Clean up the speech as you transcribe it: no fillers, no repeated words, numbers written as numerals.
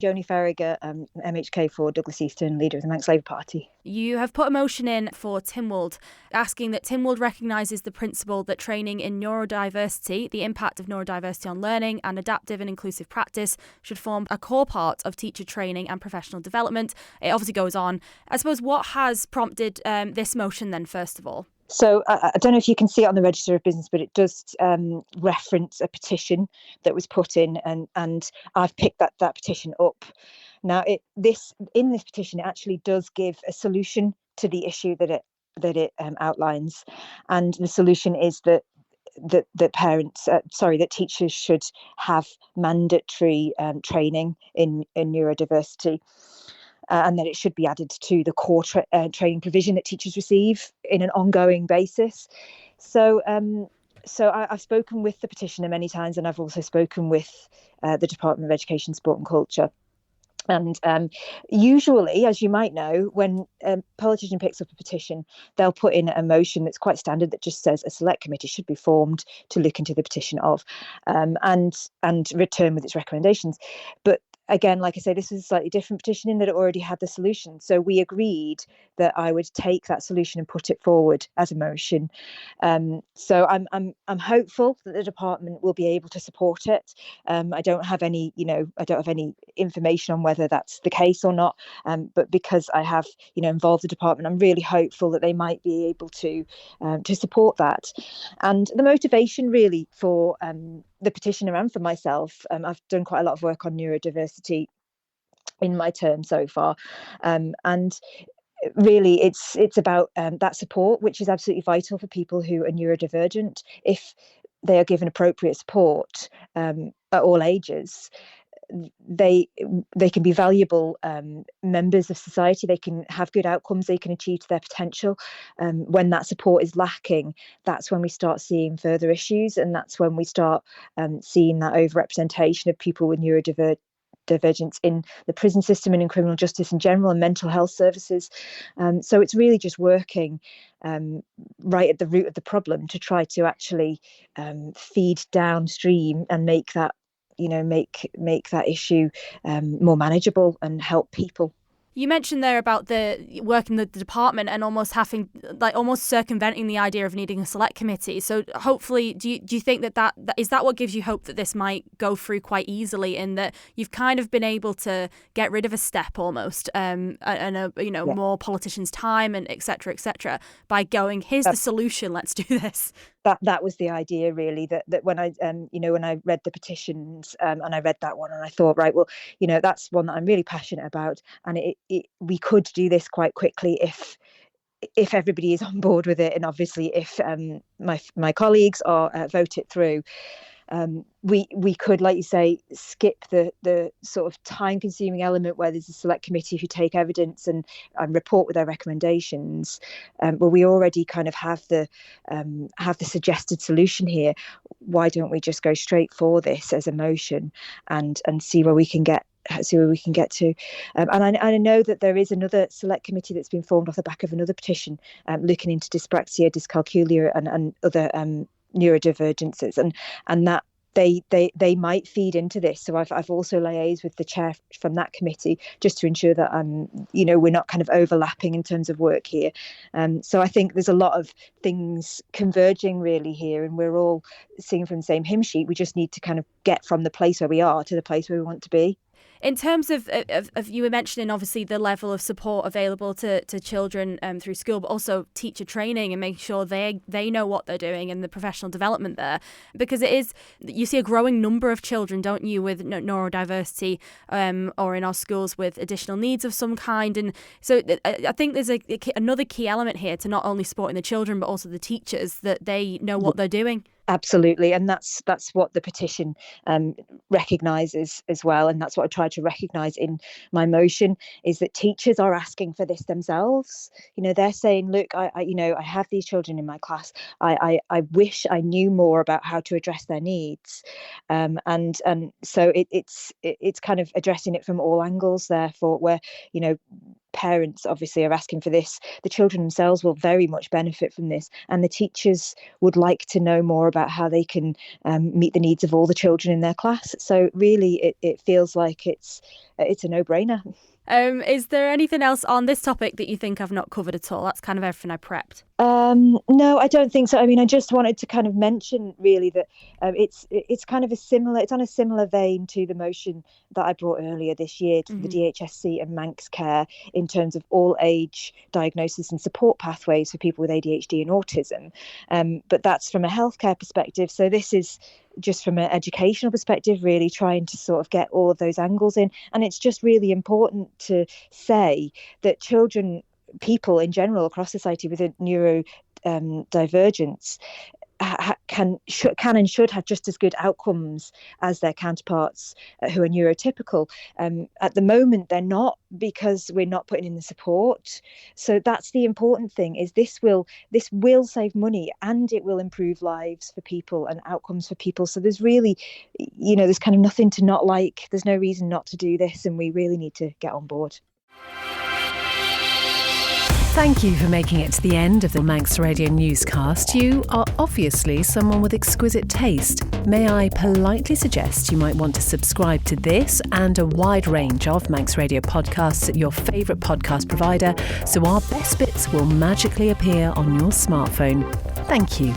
Joney Faragher, MHK for Douglas East and leader of the Manx Labour Party. You have put a motion in for Tynwald, asking that Tynwald recognises the principle that training in neurodiversity, the impact of neurodiversity on learning and adaptive and inclusive practice should form a core part of teacher training and professional development. It obviously goes on. I suppose what has prompted this motion then, first of all? So I don't know if you can see it on the Register of Business, but it does reference a petition that was put in, and I've picked that petition up. Now, in this petition, it actually does give a solution to the issue that it outlines, and the solution is that teachers should have mandatory training in neurodiversity. And that it should be added to the core training provision that teachers receive in an ongoing basis. So I've spoken with the petitioner many times, and I've also spoken with the Department of Education, Sport and Culture. And usually, as you might know, when a politician picks up a petition, they'll put in a motion that's quite standard that just says a select committee should be formed to look into the petition and return with its recommendations. But again, like I say, this is a slightly different petition in that it already had the solution. So we agreed that I would take that solution and put it forward as a motion. So I'm hopeful that the department will be able to support it. I don't have any information on whether that's the case or not. But because I have, involved the department, I'm really hopeful that they might be able to support that. And the motivation really for the petitioner and for myself, I've done quite a lot of work on neurodiversity in my term so far, and really it's about that support, which is absolutely vital for people who are neurodivergent. If they are given appropriate support at all ages, they can be valuable members of society. They can have good outcomes. They can achieve to their potential. When that support is lacking, that's when we start seeing further issues, and that's when we start seeing that overrepresentation of people with neurodivergence in the prison system and in criminal justice in general and mental health services. So it's really just working right at the root of the problem to try to actually feed downstream and make that make that issue more manageable and help people. You mentioned there about the work in the department and almost circumventing the idea of needing a select committee. So hopefully, do you think that is that what gives you hope that this might go through quite easily, in that you've kind of been able to get rid of a step almost, more politicians' time and et cetera, by going, here's the solution, let's do this. That was the idea, really, that when I when I read the petitions and I read that one, and I thought, right, well, that's one that I'm really passionate about, and we could do this quite quickly if everybody is on board with it, and obviously if my colleagues vote it through. We could, like you say, skip the sort of time-consuming element where there's a select committee who take evidence and report with their recommendations. But we already kind of have the suggested solution here. Why don't we just go straight for this as a motion and see where we can get to. And I know that there is another select committee that's been formed off the back of another petition looking into dyspraxia, dyscalculia and other neurodivergences, and that they might feed into this. So I've also liaised with the chair from that committee just to ensure that we're not kind of overlapping in terms of work here. So I think there's a lot of things converging really here, and we're all singing from the same hymn sheet. We just need to kind of get from the place where we are to the place where we want to be. In terms of you were mentioning obviously the level of support available to children through school, but also teacher training and making sure they know what they're doing and the professional development there, because you see a growing number of children, don't you, with neurodiversity or in our schools with additional needs of some kind. And so I think there's another key element here to not only supporting the children but also the teachers, that they know what they're doing. Absolutely, and that's what the petition recognises as well, and that's what I tried to recognise in my motion, is that teachers are asking for this themselves. They're saying, look, I have these children in my class. I wish I knew more about how to address their needs, and so it's kind of addressing it from all angles. Therefore, where parents obviously are asking for this. The children themselves will very much benefit from this, and the teachers would like to know more about how they can meet the needs of all the children in their class. So really, it feels like it's a no-brainer. Is there anything else on this topic that you think I've not covered at all? That's kind of everything I prepped. No, I don't think so. I mean, I just wanted to kind of mention really that it's kind of it's on a similar vein to the motion that I brought earlier this year to the DHSC and Manx Care in terms of all age diagnosis and support pathways for people with ADHD and autism. But that's from a healthcare perspective. So this is just from an educational perspective, really trying to sort of get all of those angles in. And it's just really important to say that people in general across society with a neurodivergence can and should have just as good outcomes as their counterparts who are neurotypical. At the moment, they're not, because we're not putting in the support. So that's the important thing, is this will save money, and it will improve lives for people and outcomes for people. So there's really, there's kind of nothing to not like. There's no reason not to do this, and we really need to get on board. Thank you for making it to the end of the Manx Radio newscast. You are obviously someone with exquisite taste. May I politely suggest you might want to subscribe to this and a wide range of Manx Radio podcasts at your favourite podcast provider, so our best bits will magically appear on your smartphone. Thank you.